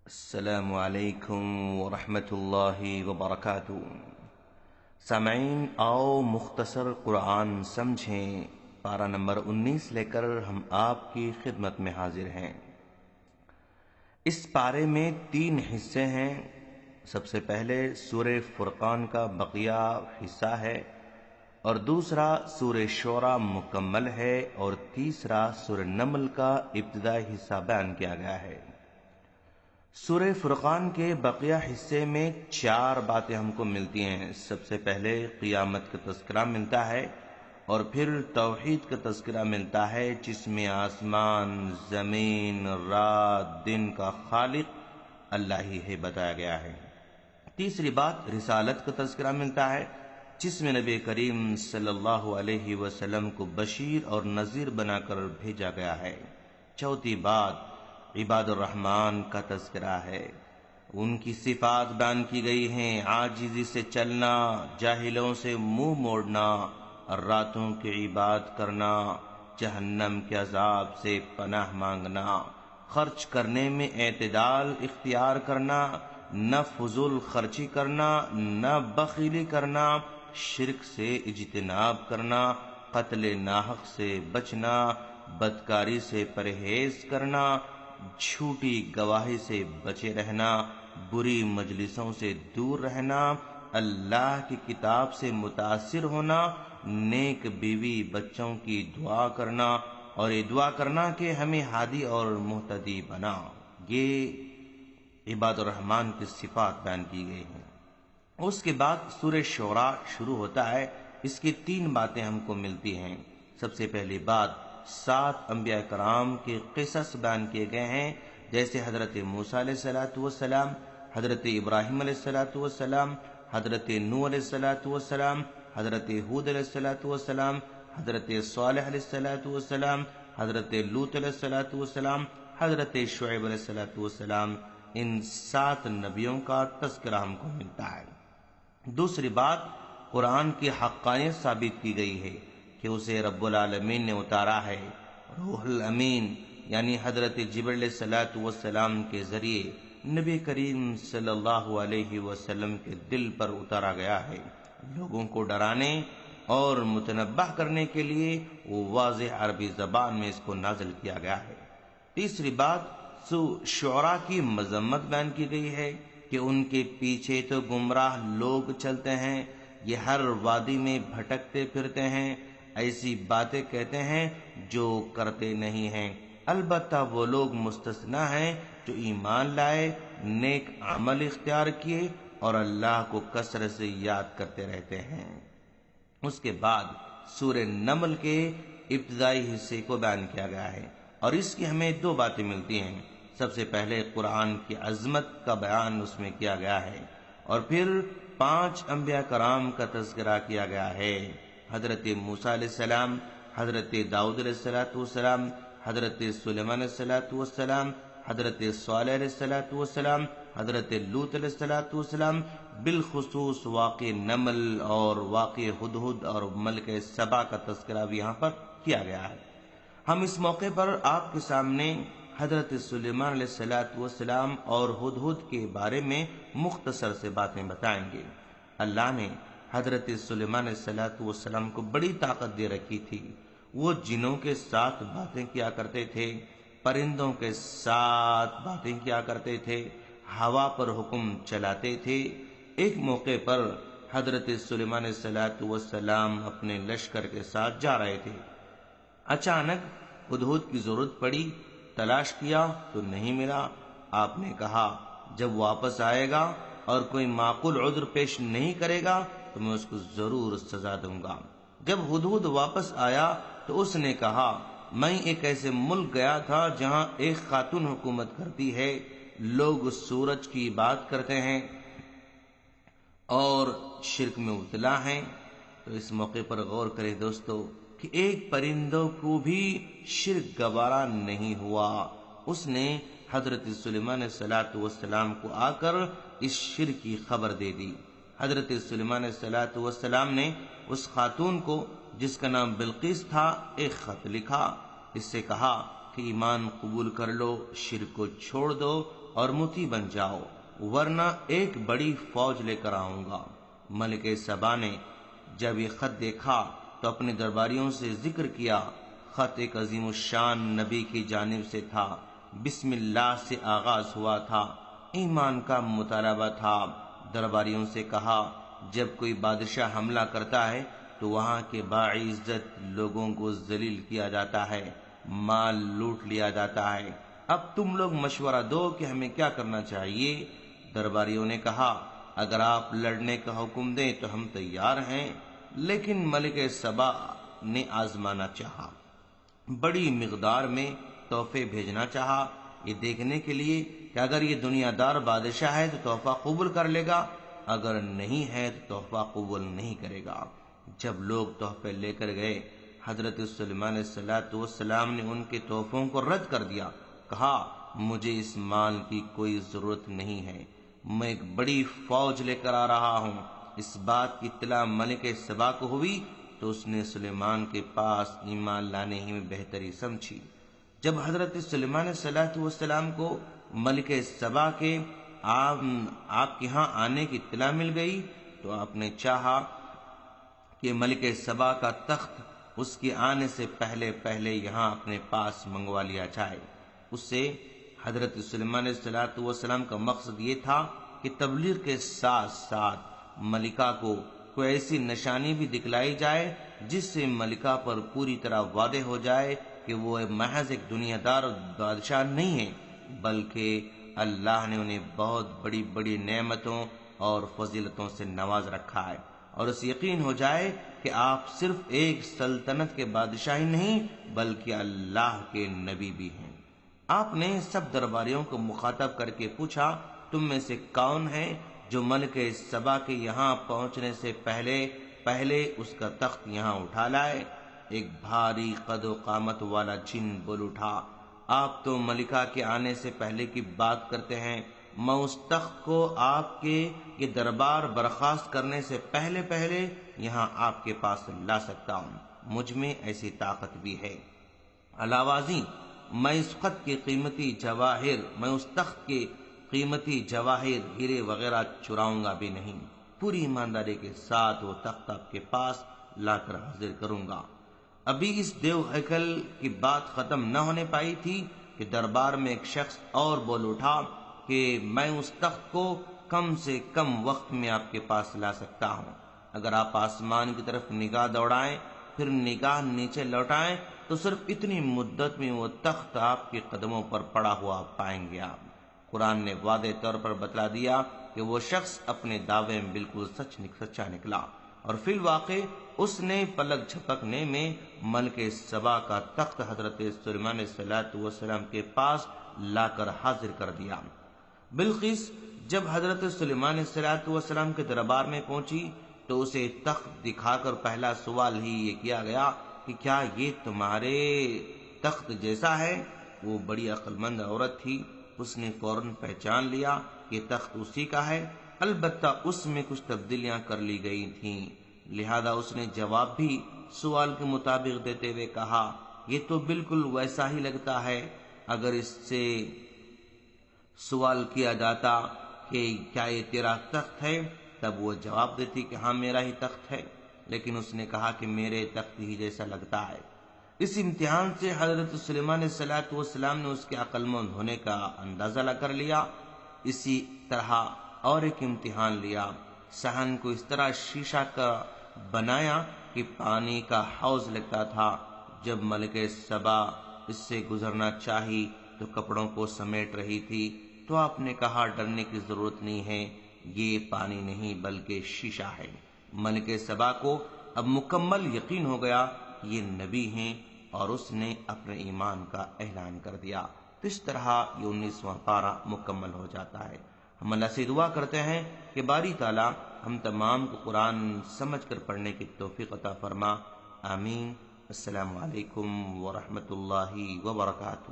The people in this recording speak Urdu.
السلام علیکم ورحمۃ اللہ وبرکاتہ۔ سامعین، آؤ مختصر قرآن سمجھیں، پارہ نمبر 19 لے کر ہم آپ کی خدمت میں حاضر ہیں۔ اس پارے میں 3 حصے ہیں۔ سب سے پہلے سورہ فرقان کا بقیہ حصہ ہے، اور دوسرا سورہ شعراء مکمل ہے، اور تیسرا سورہ نمل کا ابتدائی حصہ بیان کیا گیا ہے۔ سورہ فرقان کے بقیہ حصے میں 4 باتیں ہم کو ملتی ہیں۔ سب سے پہلے قیامت کا تذکرہ ملتا ہے، اور پھر توحید کا تذکرہ ملتا ہے، جس میں آسمان، زمین، رات، دن کا خالق اللہ ہی ہے بتایا گیا ہے۔ تیسری بات رسالت کا تذکرہ ملتا ہے، جس میں نبی کریم صلی اللہ علیہ وسلم کو بشیر اور نذیر بنا کر بھیجا گیا ہے۔ چوتھی بات عباد الرحمن کا تذکرہ ہے، ان کی صفات بیان کی گئی ہیں: عاجزی سے چلنا، جاہلوں سے منہ موڑنا، راتوں کی عبادت کرنا، جہنم کے عذاب سے پناہ مانگنا، خرچ کرنے میں اعتدال اختیار کرنا، نہ فضول خرچی کرنا، نہ بخیلی کرنا، شرک سے اجتناب کرنا، قتل ناحق سے بچنا، بدکاری سے پرہیز کرنا، جھوٹی گواہی سے بچے رہنا، بری مجلسوں سے دور رہنا، اللہ کی کتاب سے متاثر ہونا، نیک بیوی بچوں کی دعا کرنا، اور یہ دعا کرنا کہ ہمیں ہادی اور مہتدی بنا۔ یہ عباد الرحمن کی صفات بیان کی گئی ہیں۔ اس کے بعد سورہ شعراء شروع ہوتا ہے۔ اس کی 3 باتیں ہم کو ملتی ہیں۔ سب سے پہلی بات 7 انبیاء کرام کے قصص بیان کیے گئے ہیں، جیسے حضرت موسیٰ علیہ السلام، حضرت ابراہیم علیہ السلام، حضرت نوح علیہ السلام، حضرت ہود علیہ السلام، حضرت صالح علیہ السلام، حضرت لوط علیہ السلام، حضرت شعیب علیہ السلام۔ ان 7 نبیوں کا تذکرہ ہم کو ملتا ہے۔ دوسری بات قرآن کی حقانیت ثابت کی گئی ہے کہ اسے رب العالمین نے اتارا ہے۔ روح الامین یعنی حضرت جبرائیل علیہ السلام کے ذریعے نبی کریم صلی اللہ علیہ وسلم کے دل پر اتارا گیا ہے، لوگوں کو ڈرانے اور متنبہ کرنے کے لیے وہ واضح عربی زبان میں اس کو نازل کیا گیا ہے۔ تیسری بات شعراء کی مذمت بیان کی گئی ہے کہ ان کے پیچھے تو گمراہ لوگ چلتے ہیں، یہ ہر وادی میں بھٹکتے پھرتے ہیں، ایسی باتیں کہتے ہیں جو کرتے نہیں ہیں۔ البتہ وہ لوگ مستثنیٰ ہیں جو ایمان لائے، نیک عمل اختیار کیے اور اللہ کو کثرت سے یاد کرتے رہتے ہیں۔ اس کے بعد سورہ نمل کے ابتدائی حصے کو بیان کیا گیا ہے، اور اس کی ہمیں 2 باتیں ملتی ہیں۔ سب سے پہلے قرآن کی عظمت کا بیان اس میں کیا گیا ہے، اور پھر 5 انبیاء کرام کا تذکرہ کیا گیا ہے: حضرت موسیٰ علیہ السلام، حضرت داؤد علیہ السلام، حضرت سلیمان علیہ السلام، حضرت صالح علیہ السلام، حضرت لوط علیہ السلام، بالخصوص واقع نمل اور واقع ہدہد اور ملک سبا کا تذکرہ بھی یہاں پر کیا گیا ہے۔ ہم اس موقع پر آپ کے سامنے حضرت سلیمان علیہ السلام اور ہدہد کے بارے میں مختصر سے باتیں بتائیں گے۔ اللہ نے حضرت سلیمان علیہ السلام کو بڑی طاقت دے رکھی تھی۔ وہ جنوں کے ساتھ باتیں کیا کرتے تھے، پرندوں کے ساتھ باتیں کیا کرتے تھے، ہوا پر حکم چلاتے تھے۔ ایک موقع پر حضرت سلیمان علیہ السلام اپنے لشکر کے ساتھ جا رہے تھے۔ اچانک ہدہد کی ضرورت پڑی، تلاش کیا تو نہیں ملا۔ آپ نے کہا جب واپس آئے گا اور کوئی معقول عذر پیش نہیں کرے گا تو میں اس کو ضرور سزا دوں گا۔ جب ہدہد واپس آیا تو اس نے کہا میں ایک ایسے ملک گیا تھا جہاں ایک خاتون حکومت کرتی ہے، لوگ سورج کی بات کرتے ہیں اور شرک میں مبتلا ہیں۔ تو اس موقع پر غور کریں دوستو کہ ایک پرندوں کو بھی شرک گوارا نہیں ہوا۔ اس نے حضرت سلیمان علیہ السلام کو آ کر اس شرک کی خبر دے دی۔ حضرت سلیمان علیہ السلام نے اس خاتون کو جس کا نام بلقیس تھا ایک خط لکھا۔ اس سے کہا کہ ایمان قبول کر لو، شرک کو چھوڑ دو اور مطیع بن جاؤ، ورنہ ایک بڑی فوج لے کر آؤں گا۔ ملک سبا نے جب یہ خط دیکھا تو اپنے درباریوں سے ذکر کیا۔ خط ایک عظیم الشان نبی کی جانب سے تھا، بسم اللہ سے آغاز ہوا تھا، ایمان کا مطالبہ تھا۔ درباریوں سے کہا، جب کوئی بادشاہ حملہ کرتا ہے تو وہاں کے باعزت لوگوں کو ذلیل کیا جاتا ہے، مال لوٹ لیا جاتا ہے۔ اب تم لوگ مشورہ دو کہ ہمیں کیا کرنا چاہیے۔ درباریوں نے کہا، اگر آپ لڑنے کا حکم دیں تو ہم تیار ہیں۔ لیکن ملک سبا نے آزمانا چاہا، بڑی مقدار میں تحفے بھیجنا چاہا، یہ دیکھنے کے لیے کہ اگر یہ دنیا دار بادشاہ ہے تو تحفہ قبول کر لے گا، اگر نہیں ہے تو تحفہ قبول نہیں کرے گا۔ جب لوگ تحفے لے کر گئے، حضرت سلیمان علیہ السلام نے ان کے تحفوں کو رد کر دیا، کہا، مجھے اس مال کی کوئی ضرورت نہیں ہے، میں ایک بڑی فوج لے کر آ رہا ہوں۔ اس بات کی اطلاع ملک سبا کو ہوئی تو اس نے سلیمان کے پاس ایمان لانے ہی میں بہتری سمجھی۔ جب حضرت سلیمان علیہ السلام کو ملک سبا کے آپ کے ہاں آنے کی اطلاع مل گئی تو آپ نے چاہا کہ ملک سبا کا تخت اس کے آنے سے پہلے یہاں اپنے پاس منگوا لیا جائے۔ اس سے حضرت سلیمان علیہ السلام کا مقصد یہ تھا کہ تبلیغ کے ساتھ ساتھ ملکہ کو کوئی ایسی نشانی بھی دکھلائی جائے جس سے ملکہ پر پوری طرح واضح ہو جائے کہ وہ محض ایک دنیا دار بادشاہ نہیں ہے، بلکہ اللہ نے انہیں بہت بڑی بڑی نعمتوں اور فضیلتوں سے نواز رکھا ہے، اور اس یقین ہو جائے کہ آپ صرف ایک سلطنت کے بادشاہ ہی نہیں بلکہ اللہ کے نبی بھی ہیں۔ آپ نے سب درباریوں کو مخاطب کر کے پوچھا، تم میں سے کون ہے جو ملک سبا کے یہاں پہنچنے سے پہلے اس کا تخت یہاں اٹھا لائے؟ ایک بھاری قد و قامت والا جن بول اٹھا، آپ تو ملکہ کے آنے سے پہلے کی بات کرتے ہیں، میں اس تخت کو آپ کے یہ دربار برخاست کرنے سے پہلے یہاں آپ کے پاس لا سکتا ہوں، مجھ میں ایسی طاقت بھی ہے۔ علاوہ ازیں میں اس خط کے قیمتی جواہر، میں اس تخت کے قیمتی جواہر، ہیرے وغیرہ چراؤں گا بھی نہیں، پوری ایمانداری کے ساتھ وہ تخت آپ کے پاس لا کر حاضر کروں گا۔ ابھی اس دیو ہیکل کی بات ختم نہ ہونے پائی تھی کہ دربار میں ایک شخص اور بول اٹھا کہ میں اس تخت کو کم سے کم وقت میں آپ کے پاس لا سکتا ہوں۔ اگر آپ آسمان کی طرف نگاہ دوڑائیں پھر نگاہ نیچے لوٹائیں تو صرف اتنی مدت میں وہ تخت آپ کے قدموں پر پڑا ہوا پائیں گے آپ۔ قرآن نے واضح طور پر بتلا دیا کہ وہ شخص اپنے دعوے میں بالکل سچا نکلا، اور فی الواقع اس نے پلک جھپکنے میں ملک سبا کا تخت حضرت سلیمان علیہ السلام کے پاس لا کر حاضر کر دیا۔ بلقیس جب حضرت سلیمان علیہ السلام کے دربار میں پہنچی تو اسے تخت دکھا کر پہلا سوال ہی یہ کیا گیا کہ کیا یہ تمہارے تخت جیسا ہے؟ وہ بڑی عقل مند عورت تھی، اس نے فوراً پہچان لیا کہ تخت اسی کا ہے، البتہ اس میں کچھ تبدیلیاں کر لی گئی تھیں، لہذا اس نے جواب بھی سوال کے مطابق دیتے ہوئے کہا، یہ تو بالکل ویسا ہی لگتا ہے۔ اگر اس سے سوال کیا جاتا کہ کیا یہ تیرا تخت ہے تب وہ جواب دیتی کہ ہاں میرا ہی تخت ہے، لیکن اس نے کہا کہ میرے تخت ہی جیسا لگتا ہے۔ اس امتحان سے حضرت سلیمان علیہ السلام نے اس کے عقل مند ہونے کا اندازہ کر لیا۔ اسی طرح اور ایک امتحان لیا، صحن کو اس طرح شیشہ کا بنایا کہ پانی کا حوض لگتا تھا، جب ملک سبا اس سے گزرنا چاہی تو کپڑوں کو سمیٹ رہی تھی، تو آپ نے کہا ڈرنے کی ضرورت نہیں ہے، یہ پانی نہیں بلکہ شیشہ ہے۔ ملک سبا کو اب مکمل یقین ہو گیا یہ نبی ہیں، اور اس نے اپنے ایمان کا اعلان کر دیا۔ تو اس طرح یہ 19واں پارہ مکمل ہو جاتا ہے۔ ہم اللہ سے دعا کرتے ہیں کہ باری تعالیٰ ہم تمام کو قرآن سمجھ کر پڑھنے کی توفیق عطا فرما، آمین۔ السلام علیکم ورحمۃ اللہ وبرکاتہ۔